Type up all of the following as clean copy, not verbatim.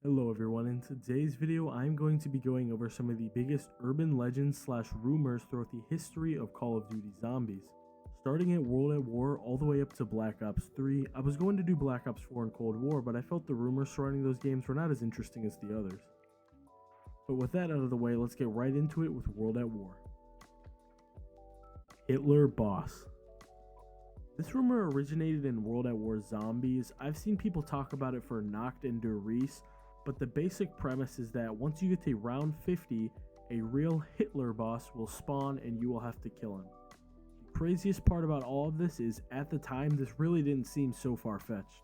Hello everyone, in today's video I'm going to be going over some of the biggest urban legends slash rumors throughout the history of Call of Duty Zombies. Starting at World at War all the way up to Black Ops 3, I was going to do Black Ops 4 and Cold War, but I felt the rumors surrounding those games were not as interesting as the others. But with that out of the way, let's get right into it with World at War. Hitler Boss. This rumor originated in World at War Zombies. I've seen people talk about it for Nacht and Der Riese, but the basic premise is that once you get to round 50, a real Hitler boss will spawn and you will have to kill him. The craziest part about all of this is, at the time, this really didn't seem so far-fetched.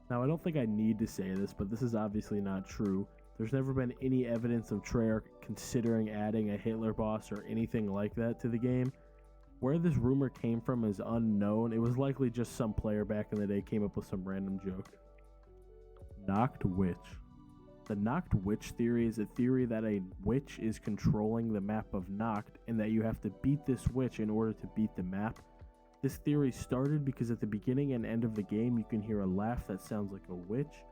Now, I don't think I need to say this, but this is obviously not true. There's never been any evidence of Treyarch considering adding a Hitler boss or anything like that to the game. Where this rumor came from is unknown. It was likely just some player back in the day came up with some random joke. Nacht Witch. The Nacht Witch theory is a theory that a witch is controlling the map of Nacht and that you have to beat this witch in order to beat the map. This theory started because at the beginning and end of the game you can hear a laugh that sounds like a witch.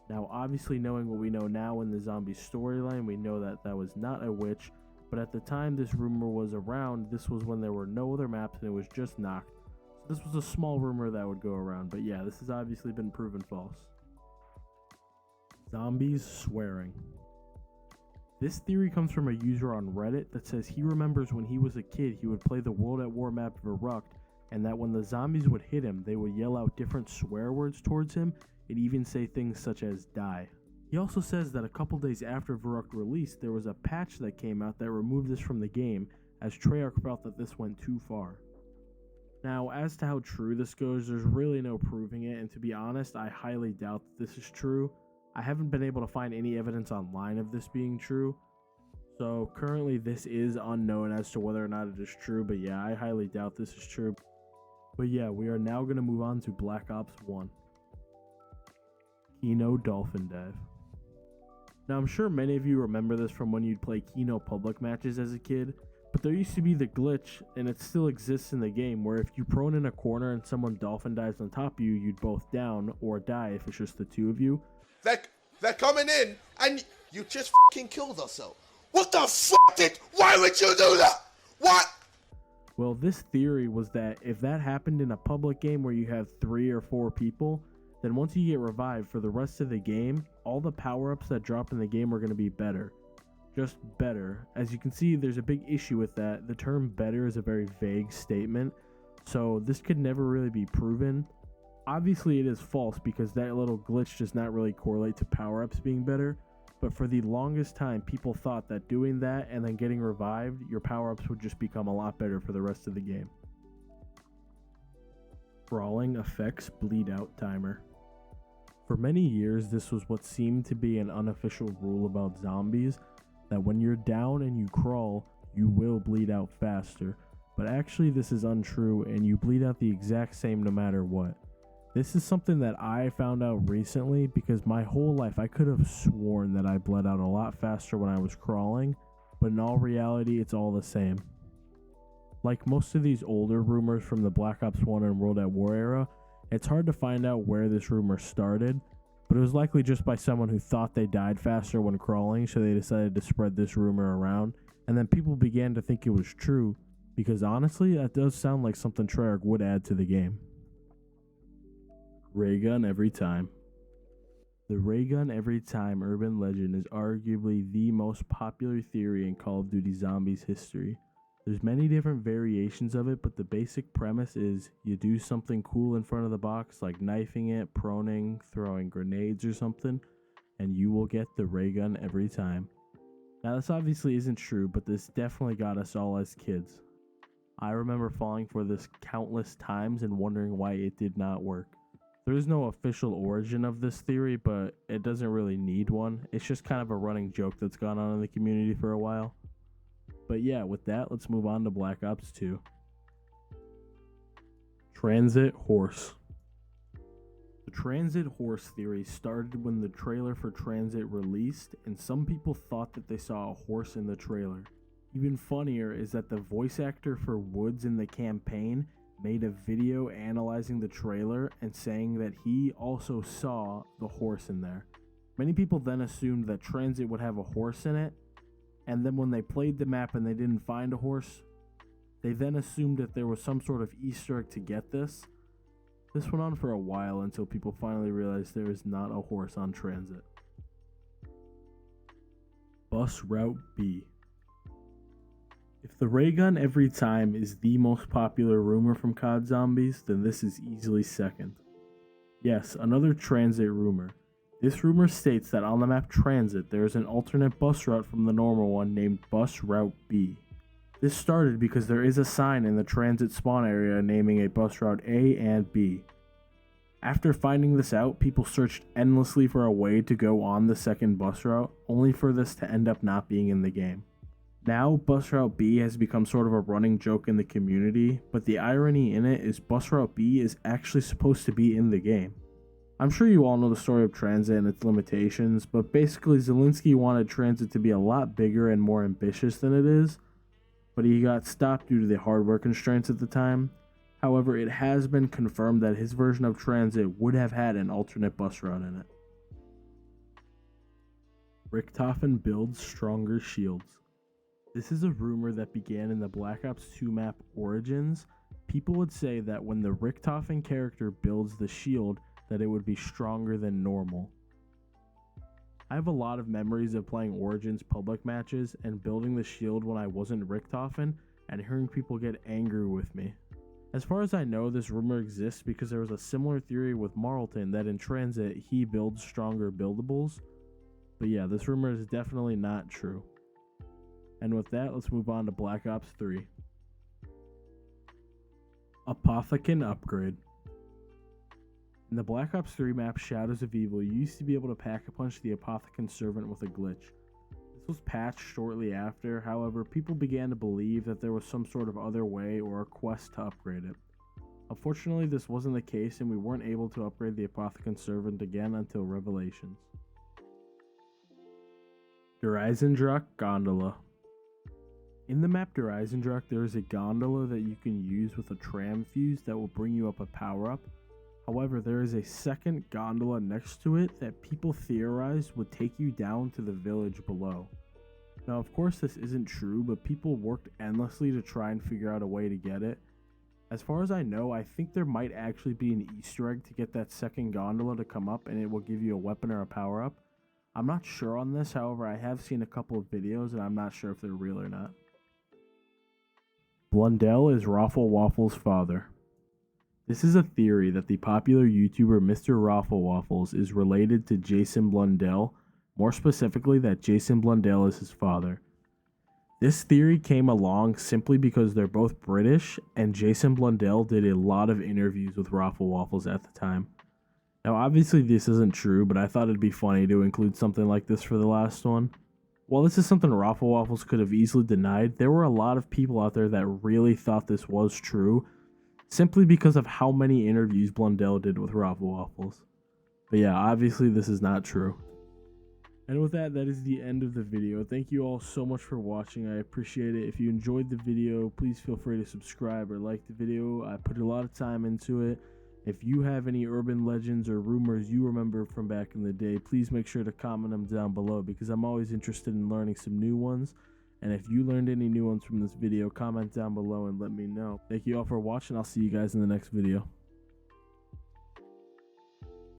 Now obviously, knowing what we know now in the zombie storyline, we know that that was not a witch, but at the time this rumor was around, this was when there were no other maps and it was just Nacht. So this was a small rumor that would go around, but yeah, this has obviously been proven false. Zombies swearing. This theory comes from a user on Reddit that says he remembers when he was a kid he would play the World at War map Verrucht, and that when the zombies would hit him they would yell out different swear words towards him and even say things such as die. He also says that a couple days after Verrucht released there was a patch that came out that removed this from the game, as Treyarch felt that this went too far. Now, as to how true this goes, there's really no proving it, and to be honest, I highly doubt that this is true. I haven't been able to find any evidence online of this being true, so currently this is unknown as to whether or not it is true, but yeah, I highly doubt this is true. But yeah, we are now going to move on to Black Ops 1. Kino Dolphin Dive. Now, I'm sure many of you remember this from when you'd play Kino public matches as a kid, but there used to be the glitch, and it still exists in the game, where if you prone in a corner and someone dolphin dives on top of you, you'd both down or die if it's just the two of you. They're coming in, and you just fucking killed us. So, what the fuck why would you do that? What? Well, this theory was that if that happened in a public game where you have 3 or 4 people, then once you get revived for the rest of the game, all the power-ups that drop in the game are going to be better. Just better. As you can see, there's a big issue with that. The term better is a very vague statement, so this could never really be proven. Obviously it is false because that little glitch does not really correlate to power-ups being better, but for the longest time people thought that doing that and then getting revived, your power-ups would just become a lot better for the rest of the game. Crawling affects Bleedout Timer. For many years this was what seemed to be an unofficial rule about zombies, that when you're down and you crawl, you will bleed out faster, but actually this is untrue and you bleed out the exact same no matter what. This is something that I found out recently because my whole life I could have sworn that I bled out a lot faster when I was crawling, but in all reality it's all the same. Like most of these older rumors from the Black Ops 1 and World at War era, it's hard to find out where this rumor started, but it was likely just by someone who thought they died faster when crawling, so they decided to spread this rumor around, and then people began to think it was true, because honestly that does sound like something Treyarch would add to the game. Raygun every time. The Raygun every time urban legend is arguably the most popular theory in Call of Duty Zombies history. There's many different variations of it, but the basic premise is you do something cool in front of the box, like knifing it, proning, throwing grenades or something, and you will get the Raygun every time. Now this obviously isn't true, but this definitely got us all as kids. I remember falling for this countless times and wondering why it did not work. There is no official origin of this theory, but it doesn't really need one. It's just kind of a running joke that's gone on in the community for a while. But yeah, with that, let's move on to Black Ops 2. Transit Horse. The Transit Horse theory started when the trailer for Transit released, and some people thought that they saw a horse in the trailer. Even funnier is that the voice actor for Woods in the campaign made a video analyzing the trailer and saying that he also saw the horse in there. Many people then assumed that Transit would have a horse in it, and then when they played the map and they didn't find a horse, they then assumed that there was some sort of Easter egg to get this. This went on for a while until people finally realized there is not a horse on Transit. Bus Route B. If the ray gun every time is the most popular rumor from COD Zombies, then this is easily second. Yes, another Transit rumor. This rumor states that on the map Transit, there is an alternate bus route from the normal one named Bus Route B. This started because there is a sign in the Transit spawn area naming a bus route A and B. After finding this out, people searched endlessly for a way to go on the second bus route, only for this to end up not being in the game. Now, Bus Route B has become sort of a running joke in the community, but the irony in it is Bus Route B is actually supposed to be in the game. I'm sure you all know the story of Transit and its limitations, but basically Zelensky wanted Transit to be a lot bigger and more ambitious than it is, but he got stopped due to the hardware constraints at the time. However, it has been confirmed that his version of Transit would have had an alternate bus route in it. Toffen builds stronger shields. This is a rumor that began in the Black Ops 2 map Origins. People would say that when the Toffen character builds the shield, that it would be stronger than normal. I have a lot of memories of playing Origins public matches and building the shield when I wasn't Toffen and hearing people get angry with me. As far as I know, this rumor exists because there was a similar theory with Marlton that in Transit he builds stronger buildables. But yeah, this rumor is definitely not true. And with that, let's move on to Black Ops 3. Apothican Upgrade. In the Black Ops 3 map Shadows of Evil, you used to be able to pack-a-punch the Apothican servant with a glitch. This was patched shortly after, however, people began to believe that there was some sort of other way or a quest to upgrade it. Unfortunately, this wasn't the case and we weren't able to upgrade the Apothican servant again until Revelations. Dendr Gondola. In the map Dendr, there is a gondola that you can use with a tram fuse that will bring you up a power-up. However, there is a second gondola next to it that people theorized would take you down to the village below. Now, of course, this isn't true, but people worked endlessly to try and figure out a way to get it. As far as I know, I think there might actually be an Easter egg to get that second gondola to come up and it will give you a weapon or a power-up. I'm not sure on this, however, I have seen a couple of videos and I'm not sure if they're real or not. Blundell is Raffle Waffles' father. This is a theory that the popular YouTuber Mr. Raffle Waffles is related to Jason Blundell, more specifically that Jason Blundell is his father. This theory came along simply because they're both British and Jason Blundell did a lot of interviews with Raffle Waffles at the time. Now obviously this isn't true, but I thought it'd be funny to include something like this for the last one. While this is something Raffle Waffles could have easily denied, there were a lot of people out there that really thought this was true, simply because of how many interviews Blundell did with Raffle Waffles. But yeah, obviously this is not true. And with that, that is the end of the video. Thank you all so much for watching. I appreciate it. If you enjoyed the video, please feel free to subscribe or like the video. I put a lot of time into it. If you have any urban legends or rumors you remember from back in the day, please make sure to comment them down below because I'm always interested in learning some new ones. And if you learned any new ones from this video, comment down below and let me know. Thank you all for watching. I'll see you guys in the next video.